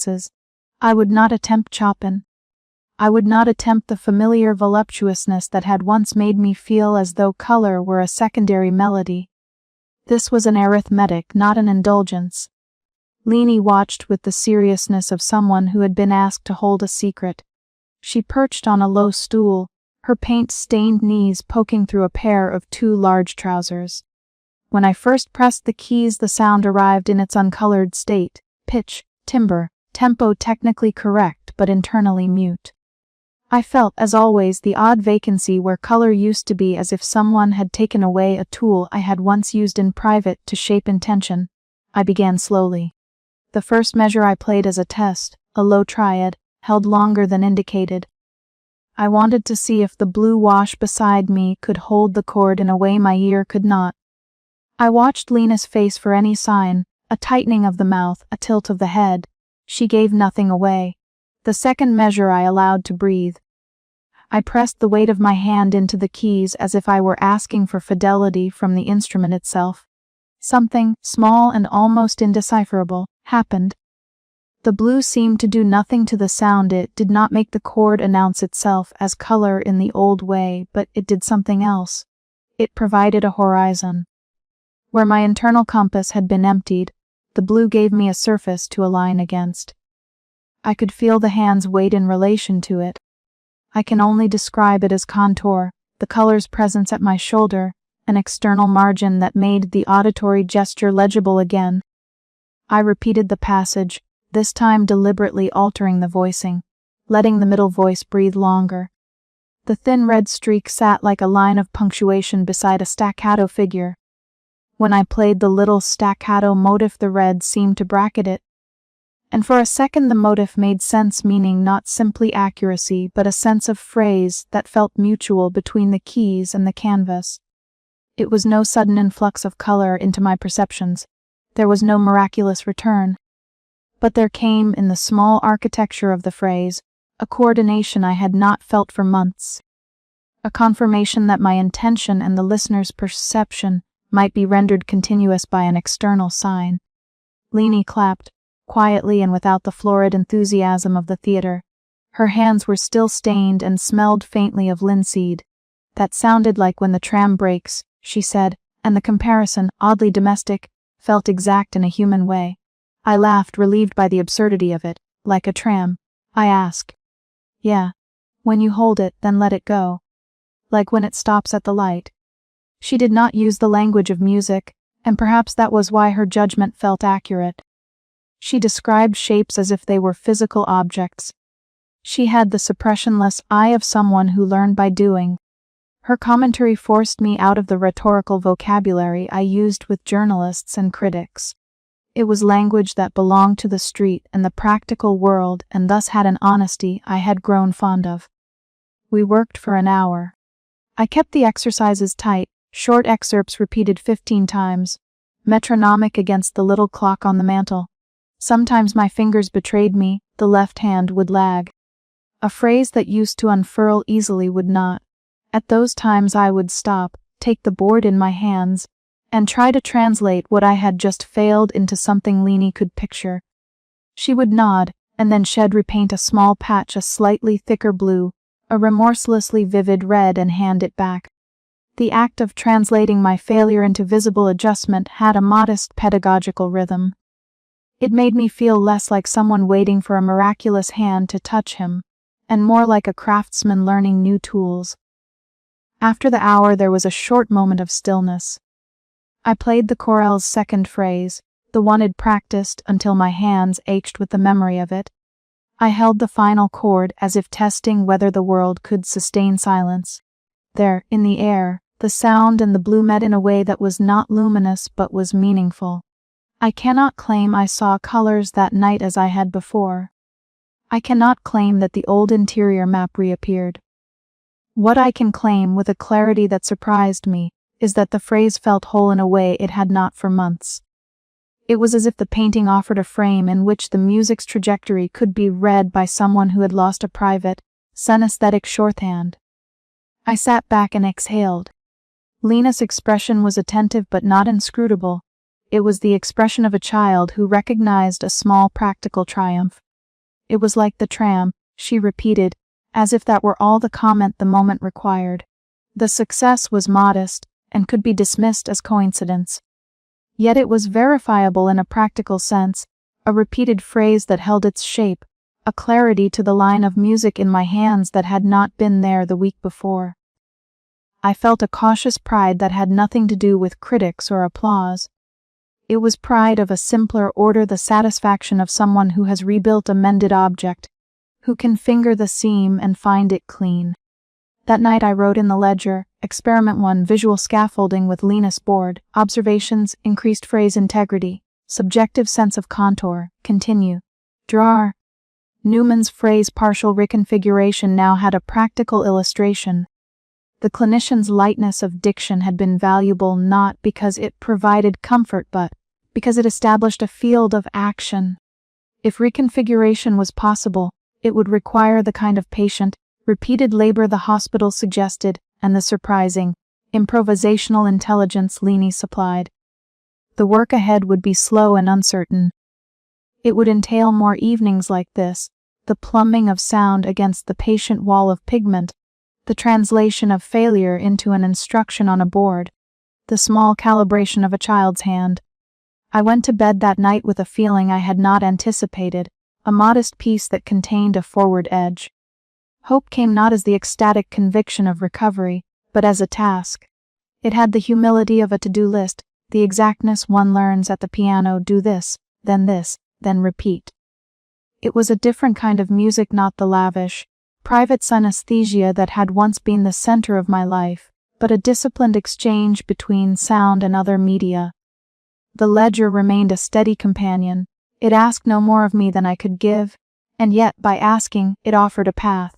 senses. I would not attempt Chopin. I would not attempt the familiar voluptuousness that had once made me feel as though color were a secondary melody. This was an arithmetic, not an indulgence. Leanie watched with the seriousness of someone who had been asked to hold a secret. She perched on a low stool, her paint-stained knees poking through a pair of too large trousers. When I first pressed the keys, the sound arrived in its uncolored state, pitch, timbre, tempo technically correct but internally mute. I felt, as always, the odd vacancy where color used to be, as if someone had taken away a tool I had once used in private to shape intention. I began slowly. The first measure I played as a test, a low triad, held longer than indicated. I wanted to see if the blue wash beside me could hold the chord in a way my ear could not. I watched Lena's face for any sign, a tightening of the mouth, a tilt of the head. She gave nothing away. The second measure I allowed to breathe. I pressed the weight of my hand into the keys as if I were asking for fidelity from the instrument itself. Something, small and almost indecipherable, happened. The blue seemed to do nothing to the sound. It did not make the chord announce itself as color in the old way, but it did something else. It provided a horizon. Where my internal compass had been emptied, the blue gave me a surface to align against. I could feel the hand's weight in relation to it. I can only describe it as contour, the color's presence at my shoulder, an external margin that made the auditory gesture legible again. I repeated the passage, this time deliberately altering the voicing, letting the middle voice breathe longer. The thin red streak sat like a line of punctuation beside a staccato figure. When I played the little staccato motif, the red seemed to bracket it. And for a second the motif made sense, meaning not simply accuracy, but a sense of phrase that felt mutual between the keys and the canvas. It was no sudden influx of color into my perceptions. There was no miraculous return. But there came, in the small architecture of the phrase, a coordination I had not felt for months. A confirmation that my intention and the listener's perception might be rendered continuous by an external sign. Leanie clapped, quietly and without the florid enthusiasm of the theater. Her hands were still stained and smelled faintly of linseed. That sounded like when the tram breaks, she said, and the comparison, oddly domestic, felt exact in a human way. I laughed, relieved by the absurdity of it. Like a tram? I asked. Yeah. When you hold it, then let it go. Like when it stops at the light. She did not use the language of music, and perhaps that was why her judgment felt accurate. She described shapes as if they were physical objects. She had the suppressionless eye of someone who learned by doing. Her commentary forced me out of the rhetorical vocabulary I used with journalists and critics. It was language that belonged to the street and the practical world, and thus had an honesty I had grown fond of. We worked for an hour. I kept the exercises tight, short excerpts repeated 15 times, metronomic against the little clock on the mantel. Sometimes my fingers betrayed me, the left hand would lag. A phrase that used to unfurl easily would not. At those times I would stop, take the board in my hands, and try to translate what I had just failed into something Leanie could picture. She would nod, and then she'd repaint a small patch a slightly thicker blue, a remorselessly vivid red, and hand it back. The act of translating my failure into visible adjustment had a modest pedagogical rhythm. It made me feel less like someone waiting for a miraculous hand to touch him, and more like a craftsman learning new tools. After the hour there was a short moment of stillness. I played the chorale's second phrase, the one I'd practiced until my hands ached with the memory of it. I held the final chord as if testing whether the world could sustain silence. There, in the air, the sound and the blue met in a way that was not luminous but was meaningful. I cannot claim I saw colors that night as I had before. I cannot claim that the old interior map reappeared. What I can claim with a clarity that surprised me is that the phrase felt whole in a way it had not for months. It was as if the painting offered a frame in which the music's trajectory could be read by someone who had lost a private, synesthetic shorthand. I sat back and exhaled. Lena's expression was attentive but not inscrutable. It was the expression of a child who recognized a small practical triumph. It was like the tram, she repeated, as if that were all the comment the moment required. The success was modest, and could be dismissed as coincidence. Yet it was verifiable in a practical sense, a repeated phrase that held its shape, a clarity to the line of music in my hands that had not been there the week before. I felt a cautious pride that had nothing to do with critics or applause. It was pride of a simpler order, the satisfaction of someone who has rebuilt a mended object, who can finger the seam and find it clean. That night I wrote in the ledger, Experiment 1, visual scaffolding with Linus board, observations, increased phrase integrity, subjective sense of contour, continue. Drawer. Newman's phrase partial reconfiguration now had a practical illustration. The clinician's lightness of diction had been valuable not because it provided comfort but because it established a field of action. If reconfiguration was possible, it would require the kind of patient, repeated labor the hospital suggested, and the surprising, improvisational intelligence Lini supplied. The work ahead would be slow and uncertain. It would entail more evenings like this, the plumbing of sound against the patient wall of pigment, the translation of failure into an instruction on a board, the small calibration of a child's hand. I went to bed that night with a feeling I had not anticipated, a modest piece that contained a forward edge. Hope came not as the ecstatic conviction of recovery, but as a task. It had the humility of a to-do list, the exactness one learns at the piano, do this, then repeat. It was a different kind of music, not the lavish, private synesthesia that had once been the center of my life, but a disciplined exchange between sound and other media. The ledger remained a steady companion. It asked no more of me than I could give, and yet, by asking, it offered a path.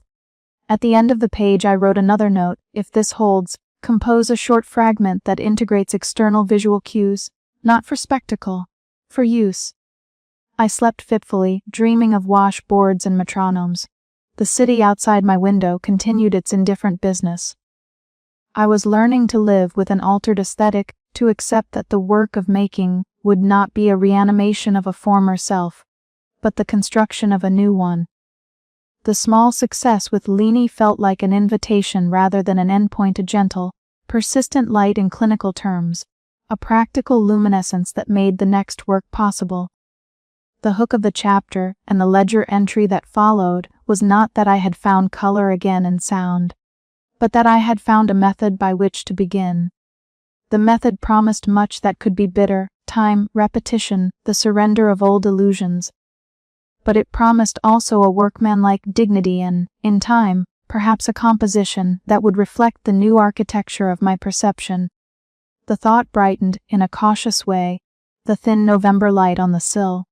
At the end of the page I wrote another note, if this holds, compose a short fragment that integrates external visual cues, not for spectacle, for use. I slept fitfully, dreaming of washboards and metronomes. The city outside my window continued its indifferent business. I was learning to live with an altered aesthetic, to accept that the work of making would not be a reanimation of a former self, but the construction of a new one. The small success with Lini felt like an invitation rather than an endpoint, a gentle, persistent light in clinical terms, a practical luminescence that made the next work possible. The hook of the chapter, and the ledger entry that followed, was not that I had found color again in sound, but that I had found a method by which to begin. The method promised much that could be bitter, time, repetition, the surrender of old illusions. But it promised also a workmanlike dignity and, in time, perhaps a composition that would reflect the new architecture of my perception. The thought brightened, in a cautious way, the thin November light on the sill.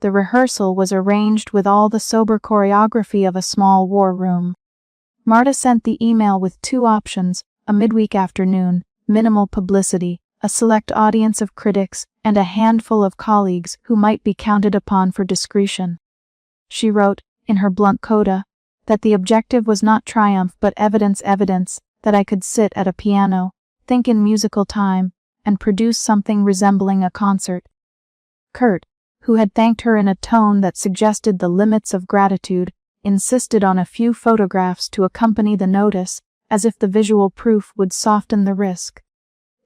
The rehearsal was arranged with all the sober choreography of a small war room. Marta sent the email with 2 options, a midweek afternoon, minimal publicity, a select audience of critics, and a handful of colleagues who might be counted upon for discretion. She wrote, in her blunt coda, that the objective was not triumph but evidence, that I could sit at a piano, think in musical time, and produce something resembling a concert. Kurt, who had thanked her in a tone that suggested the limits of gratitude, insisted on a few photographs to accompany the notice, as if the visual proof would soften the risk.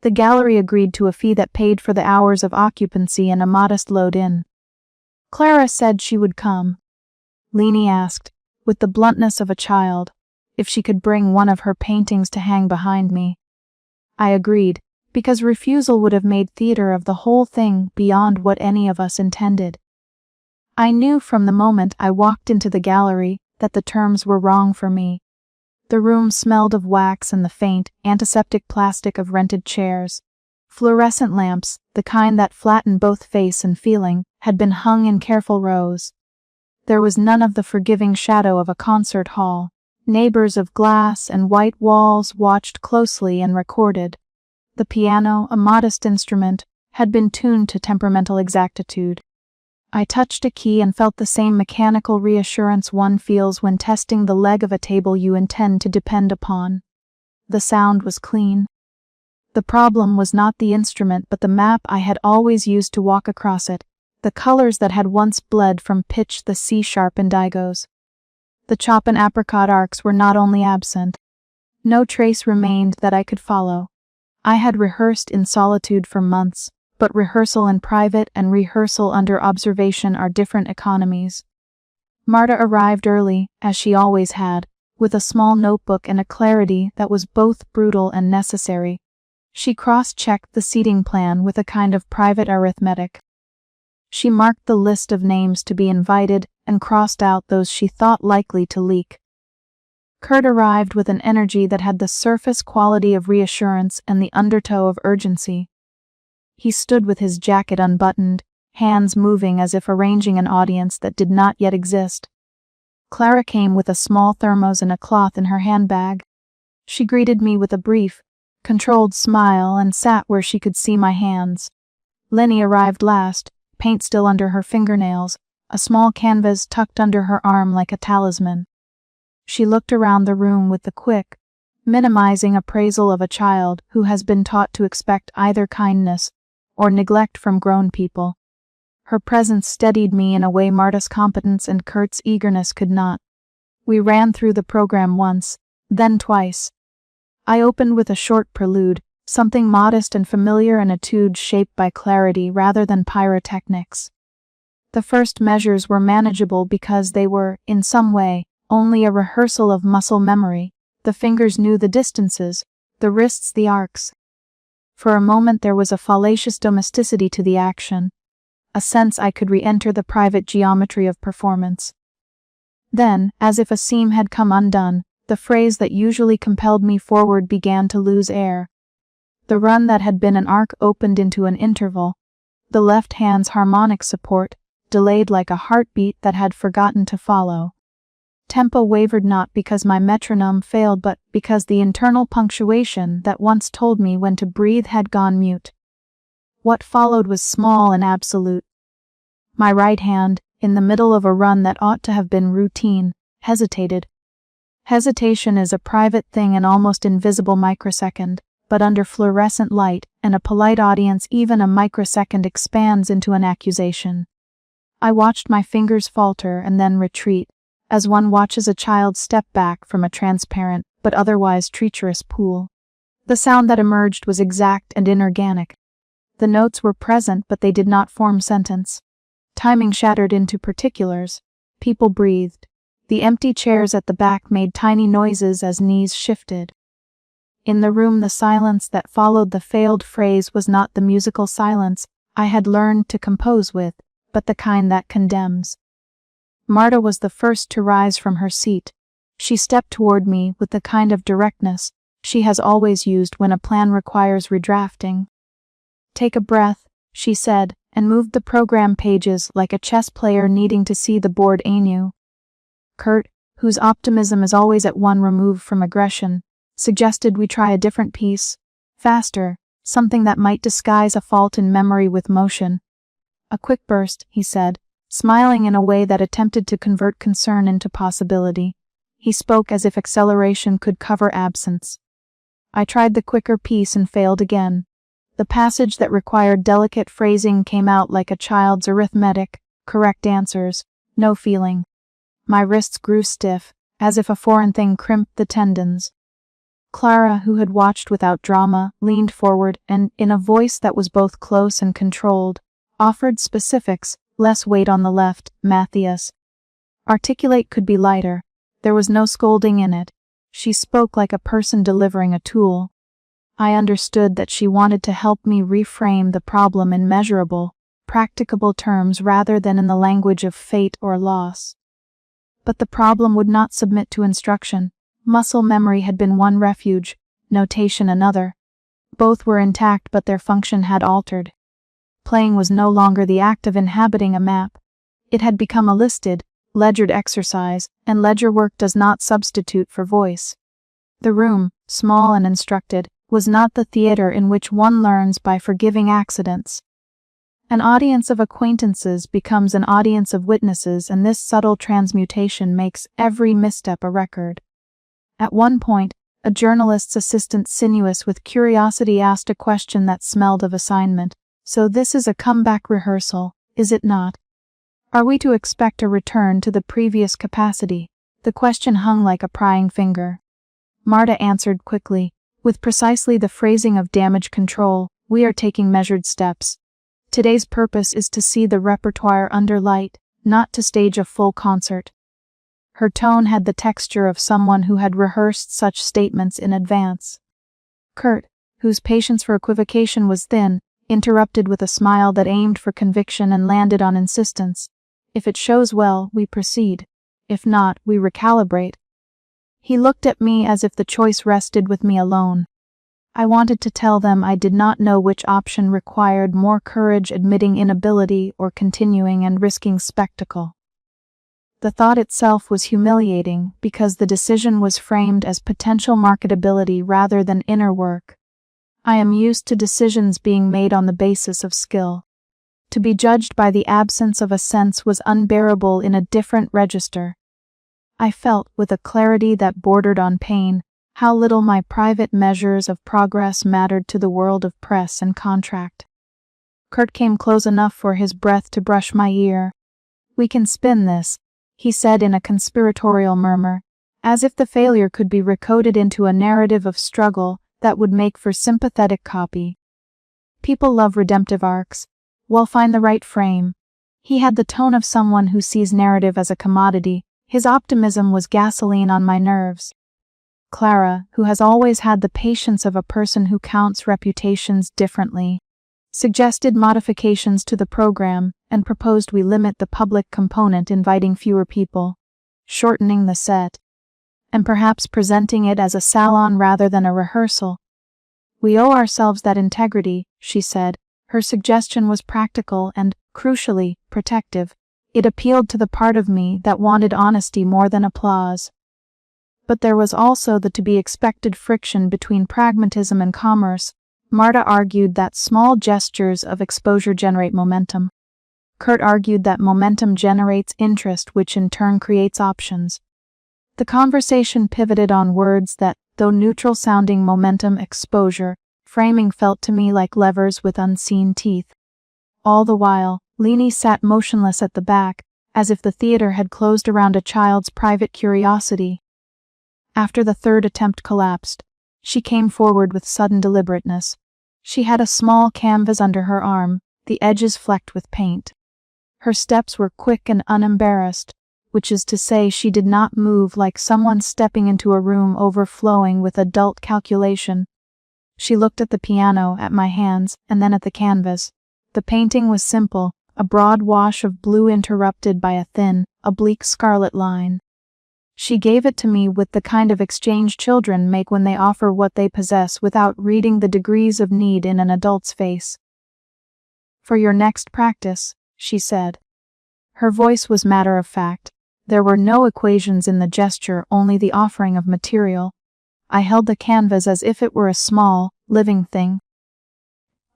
The gallery agreed to a fee that paid for the hours of occupancy and a modest load-in. Clara said she would come. Lini asked, with the bluntness of a child, if she could bring one of her paintings to hang behind me. I agreed, because refusal would have made theater of the whole thing beyond what any of us intended. I knew from the moment I walked into the gallery that the terms were wrong for me. The room smelled of wax and the faint, antiseptic plastic of rented chairs. Fluorescent lamps, the kind that flatten both face and feeling, had been hung in careful rows. There was none of the forgiving shadow of a concert hall. Neighbors of glass and white walls watched closely and recorded. The piano, a modest instrument, had been tuned to temperamental exactitude. I touched a key and felt the same mechanical reassurance one feels when testing the leg of a table you intend to depend upon. The sound was clean. The problem was not the instrument but the map I had always used to walk across it, the colors that had once bled from pitch the C-sharp indigos. The chop and apricot arcs were not only absent. No trace remained that I could follow. I had rehearsed in solitude for months, but rehearsal in private and rehearsal under observation are different economies. Marta arrived early, as she always had, with a small notebook and a clarity that was both brutal and necessary. She cross-checked the seating plan with a kind of private arithmetic. She marked the list of names to be invited and crossed out those she thought likely to leak. Kurt arrived with an energy that had the surface quality of reassurance and the undertow of urgency. He stood with his jacket unbuttoned, hands moving as if arranging an audience that did not yet exist. Clara came with a small thermos and a cloth in her handbag. She greeted me with a brief, controlled smile and sat where she could see my hands. Lenny arrived last, paint still under her fingernails, a small canvas tucked under her arm like a talisman. She looked around the room with the quick, minimizing appraisal of a child who has been taught to expect either kindness or neglect from grown people. Her presence steadied me in a way Marta's competence and Kurt's eagerness could not. We ran through the program once, then twice. I opened with a short prelude, something modest and familiar, an etude shaped by clarity rather than pyrotechnics. The first measures were manageable because they were, in some way, only a rehearsal of muscle memory. The fingers knew the distances, the wrists the arcs. For a moment there was a fallacious domesticity to the action, a sense I could re-enter the private geometry of performance. Then, as if a seam had come undone, the phrase that usually compelled me forward began to lose air. The run that had been an arc opened into an interval. The left hand's harmonic support, delayed like a heartbeat that had forgotten to follow. Tempo wavered not because my metronome failed but because the internal punctuation that once told me when to breathe had gone mute. What followed was small and absolute. My right hand, in the middle of a run that ought to have been routine, hesitated. Hesitation is a private thing, an almost invisible microsecond, but under fluorescent light and a polite audience even a microsecond expands into an accusation. I watched my fingers falter and then retreat, as one watches a child step back from a transparent but otherwise treacherous pool. The sound that emerged was exact and inorganic. The notes were present but they did not form sentence. Timing shattered into particulars. People breathed. The empty chairs at the back made tiny noises as knees shifted. In the room the silence that followed the failed phrase was not the musical silence I had learned to compose with, but the kind that condemns. Marta was the first to rise from her seat. She stepped toward me with the kind of directness she has always used when a plan requires redrafting. "Take a breath," she said, and moved the program pages like a chess player needing to see the board anew. Kurt, whose optimism is always at one remove from aggression, suggested we try a different piece, faster, something that might disguise a fault in memory with motion. "A quick burst," he said, smiling in a way that attempted to convert concern into possibility. He spoke as if acceleration could cover absence. I tried the quicker piece and failed again. The passage that required delicate phrasing came out like a child's arithmetic, correct answers, no feeling. My wrists grew stiff, as if a foreign thing crimped the tendons. Clara, who had watched without drama, leaned forward and, in a voice that was both close and controlled, offered specifics, less weight on the left, Matthias. Articulate could be lighter. There was no scolding in it. She spoke like a person delivering a tool. I understood that she wanted to help me reframe the problem in measurable, practicable terms rather than in the language of fate or loss. But the problem would not submit to instruction. Muscle memory had been one refuge, notation another. Both were intact but their function had altered. Playing was no longer the act of inhabiting a map. It had become a listed, ledgered exercise, and ledger work does not substitute for voice. The room, small and instructed, was not the theater in which one learns by forgiving accidents. An audience of acquaintances becomes an audience of witnesses, and this subtle transmutation makes every misstep a record. At one point, a journalist's assistant, sinuous with curiosity, asked a question that smelled of assignment. "So this is a comeback rehearsal," is it not? Are we to expect a return to the previous capacity? The question hung like a prying finger. Marta answered quickly, with precisely the phrasing of damage control. We are taking measured steps. Today's purpose is to see the repertoire under light, not to stage a full concert. Her tone had the texture of someone who had rehearsed such statements in advance. Kurt, whose patience for equivocation was thin, interrupted with a smile that aimed for conviction and landed on insistence. If it shows well, we proceed. If not, we recalibrate. He looked at me as if the choice rested with me alone. I wanted to tell them I did not know which option required more courage, admitting inability or continuing and risking spectacle. The thought itself was humiliating because the decision was framed as potential marketability rather than inner work. I am used to decisions being made on the basis of skill. To be judged by the absence of a sense was unbearable in a different register. I felt, with a clarity that bordered on pain, how little my private measures of progress mattered to the world of press and contract. Kurt came close enough for his breath to brush my ear. "We can spin this," he said in a conspiratorial murmur, as if the failure could be recoded into a narrative of struggle that would make for sympathetic copy. People love redemptive arcs. We'll find the right frame. He had the tone of someone who sees narrative as a commodity. His optimism was gasoline on my nerves. Clara, who has always had the patience of a person who counts reputations differently, suggested modifications to the program and proposed we limit the public component, inviting fewer people, shortening the set, and perhaps presenting it as a salon rather than a rehearsal. "We owe ourselves that integrity," she said. Her suggestion was practical and, crucially, protective. It appealed to the part of me that wanted honesty more than applause. But there was also the to-be-expected friction between pragmatism and commerce. Marta argued that small gestures of exposure generate momentum. Kurt argued that momentum generates interest, which in turn creates options. The conversation pivoted on words that, though neutral-sounding momentum, exposure, framing felt to me like levers with unseen teeth. All the while, Leni sat motionless at the back, as if the theater had closed around a child's private curiosity. After the third attempt collapsed, she came forward with sudden deliberateness. She had a small canvas under her arm, the edges flecked with paint. Her steps were quick and unembarrassed, which is to say she did not move like someone stepping into a room overflowing with adult calculation. She looked at the piano, at my hands, and then at the canvas. The painting was simple, a broad wash of blue interrupted by a thin, oblique scarlet line. She gave it to me with the kind of exchange children make when they offer what they possess without reading the degrees of need in an adult's face. "For your next practice," she said. Her voice was matter-of-fact. There were no equations in the gesture, only the offering of material. I held the canvas as if it were a small, living thing.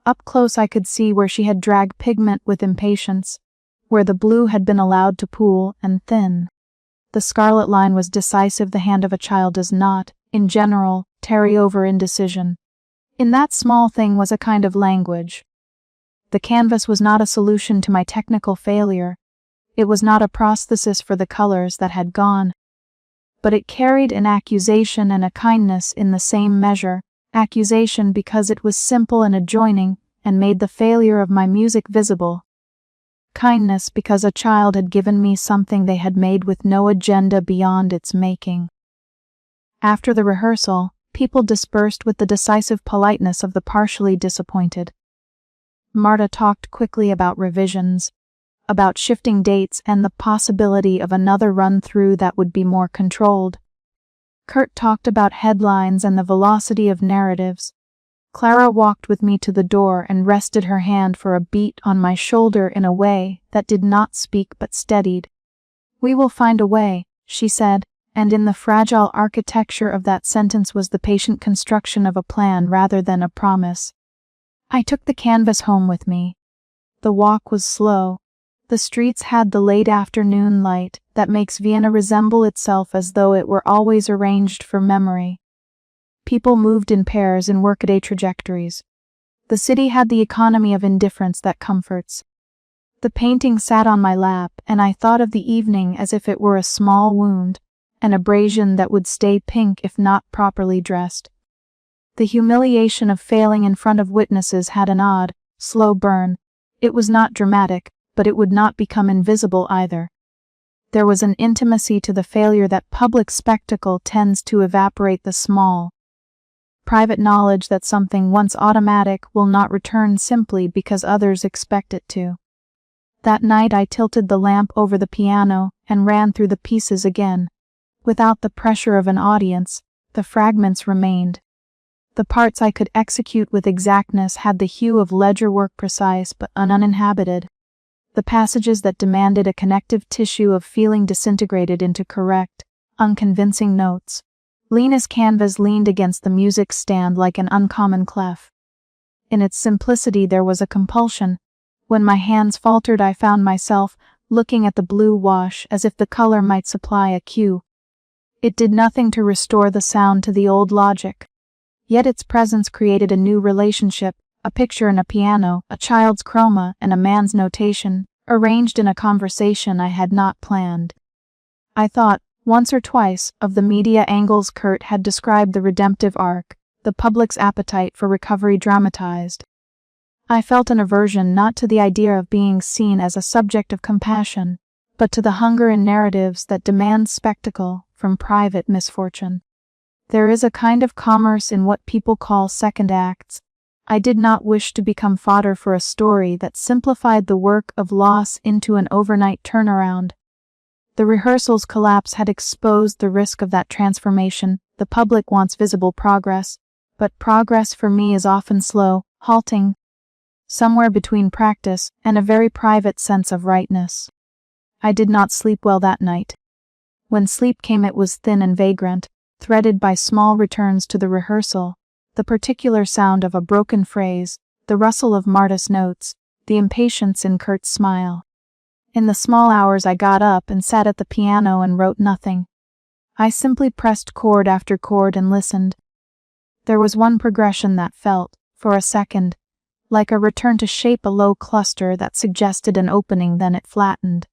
Up close I could see where she had dragged pigment with impatience, where the blue had been allowed to pool and thin. The scarlet line was decisive. The hand of a child does not, in general, tarry over indecision. In that small thing was a kind of language. The canvas was not a solution to my technical failure. It was not a prosthesis for the colors that had gone. But it carried an accusation and a kindness in the same measure. Accusation because it was simple and adjoining, and made the failure of my music visible. Kindness because a child had given me something they had made with no agenda beyond its making. After the rehearsal, people dispersed with the decisive politeness of the partially disappointed. Marta talked quickly about revisions, about shifting dates and the possibility of another run-through that would be more controlled. Kurt talked about headlines and the velocity of narratives. Clara walked with me to the door and rested her hand for a beat on my shoulder in a way that did not speak but steadied. "We will find a way," she said, and in the fragile architecture of that sentence was the patient construction of a plan rather than a promise. I took the canvas home with me. The walk was slow. The streets had the late afternoon light that makes Vienna resemble itself as though it were always arranged for memory. People moved in pairs in workaday trajectories. The city had the economy of indifference that comforts. The painting sat on my lap, and I thought of the evening as if it were a small wound, an abrasion that would stay pink if not properly dressed. The humiliation of failing in front of witnesses had an odd, slow burn. It was not dramatic, but it would not become invisible either. There was an intimacy to the failure that public spectacle tends to evaporate the small, private knowledge that something once automatic will not return simply because others expect it to. That night I tilted the lamp over the piano and ran through the pieces again. Without the pressure of an audience, the fragments remained. The parts I could execute with exactness had the hue of ledger work, precise but uninhabited. The passages that demanded a connective tissue of feeling disintegrated into correct, unconvincing notes. Lena's canvas leaned against the music stand like an uncommon clef. In its simplicity there was a compulsion. When my hands faltered, I found myself looking at the blue wash as if the color might supply a cue. It did nothing to restore the sound to the old logic. Yet its presence created a new relationship, a picture in a piano, a child's chroma, and a man's notation, arranged in a conversation I had not planned. I thought, once or twice, of the media angles Kurt had described the redemptive arc, the public's appetite for recovery dramatized. I felt an aversion not to the idea of being seen as a subject of compassion, but to the hunger in narratives that demand spectacle from private misfortune. There is a kind of commerce in what people call second acts. I did not wish to become fodder for a story that simplified the work of loss into an overnight turnaround. The rehearsal's collapse had exposed the risk of that transformation. The public wants visible progress, but progress for me is often slow, halting, somewhere between practice and a very private sense of rightness. I did not sleep well that night. When sleep came, it was thin and vagrant, threaded by small returns to the rehearsal, the particular sound of a broken phrase, the rustle of Marta's notes, the impatience in Kurt's smile. In the small hours I got up and sat at the piano and wrote nothing. I simply pressed chord after chord and listened. There was one progression that felt, for a second, like a return to shape, a low cluster that suggested an opening, then it flattened.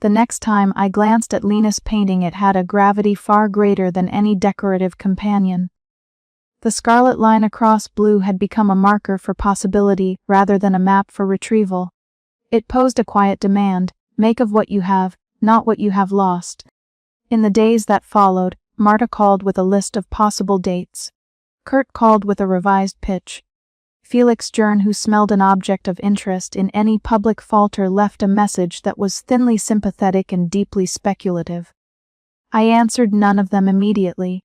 The next time I glanced at Lena's painting, it had a gravity far greater than any decorative companion. The scarlet line across blue had become a marker for possibility rather than a map for retrieval. It posed a quiet demand: make of what you have, not what you have lost. In the days that followed, Marta called with a list of possible dates. Kurt called with a revised pitch. Felix Jern, who smelled an object of interest in any public falter, left a message that was thinly sympathetic and deeply speculative. I answered none of them immediately.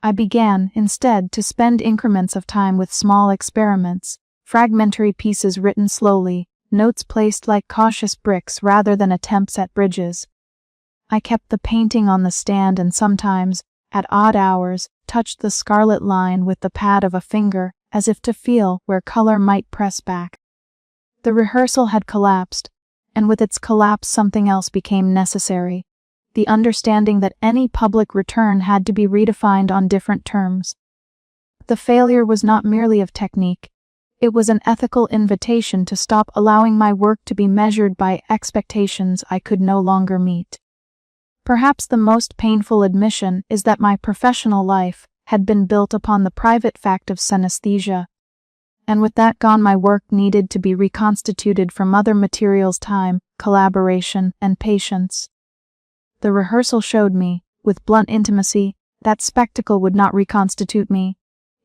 I began, instead, to spend increments of time with small experiments, fragmentary pieces written slowly, notes placed like cautious bricks rather than attempts at bridges. I kept the painting on the stand and sometimes, at odd hours, touched the scarlet line with the pad of a finger, as if to feel where color might press back. The rehearsal had collapsed, and with its collapse something else became necessary: the understanding that any public return had to be redefined on different terms. The failure was not merely of technique. It was an ethical invitation to stop allowing my work to be measured by expectations I could no longer meet. Perhaps the most painful admission is that my professional life had been built upon the private fact of synesthesia, and with that gone, my work needed to be reconstituted from other materials: time, collaboration, and patience. The rehearsal showed me, with blunt intimacy, that spectacle would not reconstitute me.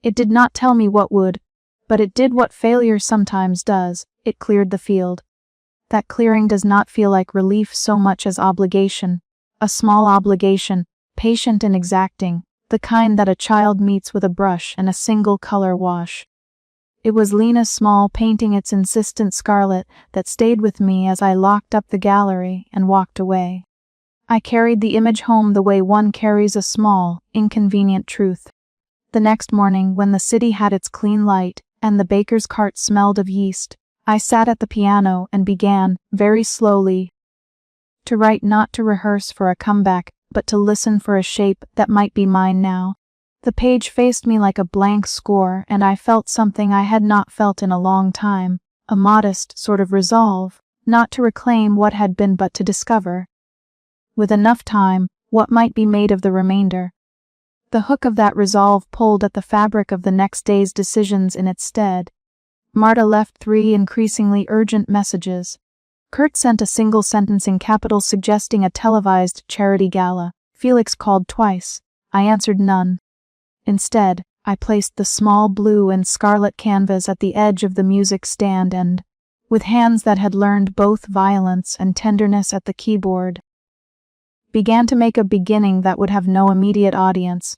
It did not tell me what would, but it did what failure sometimes does: it cleared the field. That clearing does not feel like relief so much as obligation, a small obligation, patient and exacting, the kind that a child meets with a brush and a single color wash. It was Lena's small painting, its insistent scarlet, that stayed with me as I locked up the gallery and walked away. I carried the image home the way one carries a small, inconvenient truth. The next morning, when the city had its clean light, and the baker's cart smelled of yeast, I sat at the piano and began, very slowly, to write, not to rehearse for a comeback, but to listen for a shape that might be mine now. The page faced me like a blank score, and I felt something I had not felt in a long time, a modest sort of resolve, not to reclaim what had been but to discover, with enough time, what might be made of the remainder. The hook of that resolve pulled at the fabric of the next day's decisions in its stead. Marta left 3 increasingly urgent messages. Kurt sent a single sentence in capitals suggesting a televised charity gala. Felix called twice. I answered none. Instead, I placed the small blue and scarlet canvas at the edge of the music stand and, with hands that had learned both violence and tenderness at the keyboard, began to make a beginning that would have no immediate audience.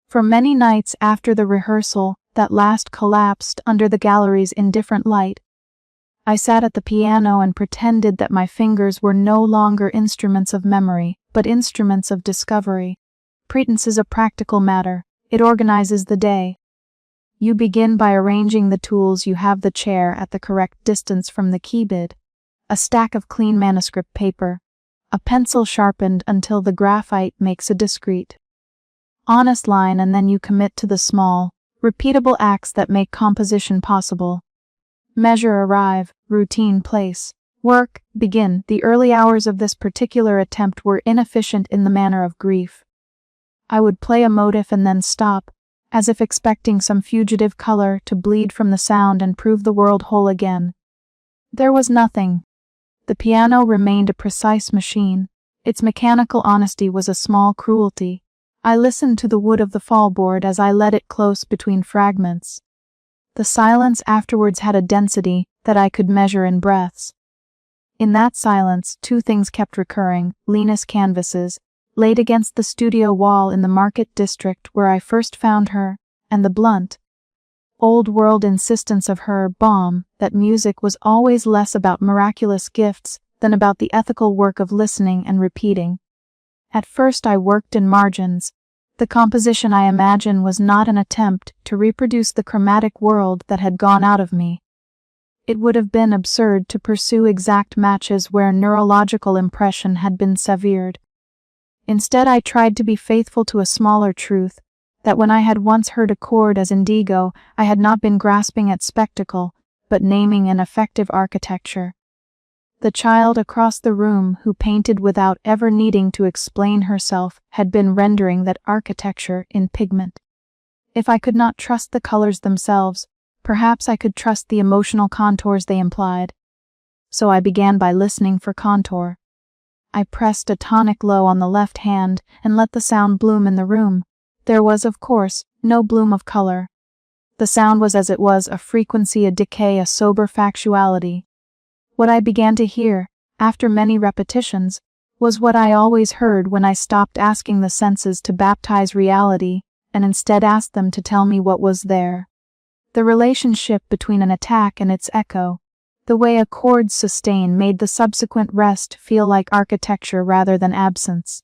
For many nights after the rehearsal, that last collapsed under the gallery's indifferent light, I sat at the piano and pretended that my fingers were no longer instruments of memory, but instruments of discovery. Pretense is a practical matter. It organizes the day. You begin by arranging the tools. You have the chair at the correct distance from the keyboard, a stack of clean manuscript paper, a pencil sharpened until the graphite makes a discreet, honest line, and then you commit to the small, repeatable acts that make composition possible. Measure, arrive, routine, place, work, begin. The early hours of this particular attempt were inefficient in the manner of grief. I would play a motif and then stop, as if expecting some fugitive color to bleed from the sound and prove the world whole again. There was nothing. The piano remained a precise machine. Its mechanical honesty was a small cruelty. I listened to the wood of the fallboard as I let it close between fragments. The silence afterwards had a density that I could measure in breaths. In that silence, 2 things kept recurring: Lena's canvases, laid against the studio wall in the market district where I first found her, and the blunt, old-world insistence of her bomb that music was always less about miraculous gifts than about the ethical work of listening and repeating. At first I worked in margins. The composition, I imagine, was not an attempt to reproduce the chromatic world that had gone out of me. It would have been absurd to pursue exact matches where neurological impression had been severed. Instead, I tried to be faithful to a smaller truth, that when I had once heard a chord as indigo, I had not been grasping at spectacle, but naming an effective architecture. The child across the room who painted without ever needing to explain herself had been rendering that architecture in pigment. If I could not trust the colors themselves, perhaps I could trust the emotional contours they implied. So I began by listening for contour. I pressed a tonic low on the left hand and let the sound bloom in the room. There was, of course, no bloom of color. The sound was as it was, a frequency, a decay, a sober factuality. What I began to hear, after many repetitions, was what I always heard when I stopped asking the senses to baptize reality and instead asked them to tell me what was there. The relationship between an attack and its echo, the way a chord's sustain made the subsequent rest feel like architecture rather than absence.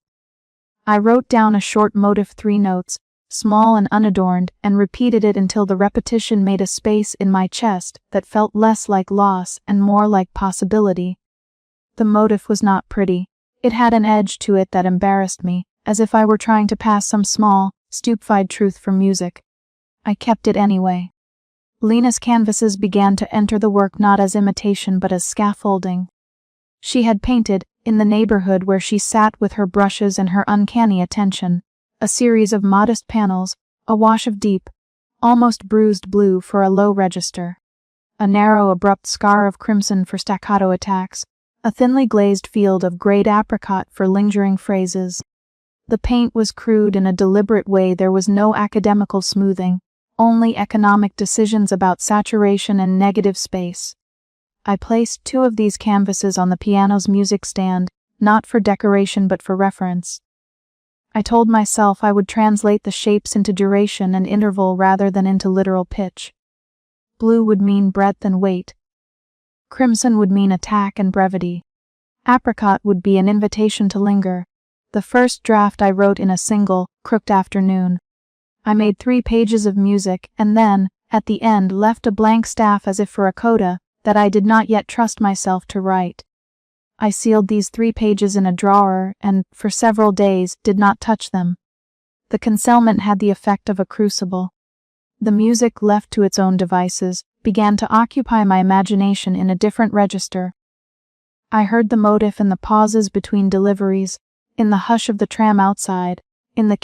I wrote down a short motif, 3 notes, small and unadorned, and repeated it until the repetition made a space in my chest that felt less like loss and more like possibility. The motif was not pretty. It had an edge to it that embarrassed me, as if I were trying to pass some small, stupefied truth for music. I kept it anyway. Lena's canvases began to enter the work not as imitation but as scaffolding. She had painted, in the neighborhood where she sat with her brushes and her uncanny attention, a series of modest panels, a wash of deep, almost bruised blue for a low register, a narrow abrupt scar of crimson for staccato attacks, a thinly glazed field of grayed apricot for lingering phrases. The paint was crude in a deliberate way. There was no academical smoothing, only economic decisions about saturation and negative space. I placed 2 of these canvases on the piano's music stand, not for decoration but for reference. I told myself I would translate the shapes into duration and interval rather than into literal pitch. Blue would mean breadth and weight. Crimson would mean attack and brevity. Apricot would be an invitation to linger. The first draft I wrote in a single, crooked afternoon. I made 3 pages of music and then, at the end, left a blank staff as if for a coda that I did not yet trust myself to write. I sealed these 3 pages in a drawer and, for several days, did not touch them. The concealment had the effect of a crucible. The music, left to its own devices, began to occupy my imagination in a different register. I heard the motif in the pauses between deliveries, in the hush of the tram outside, in the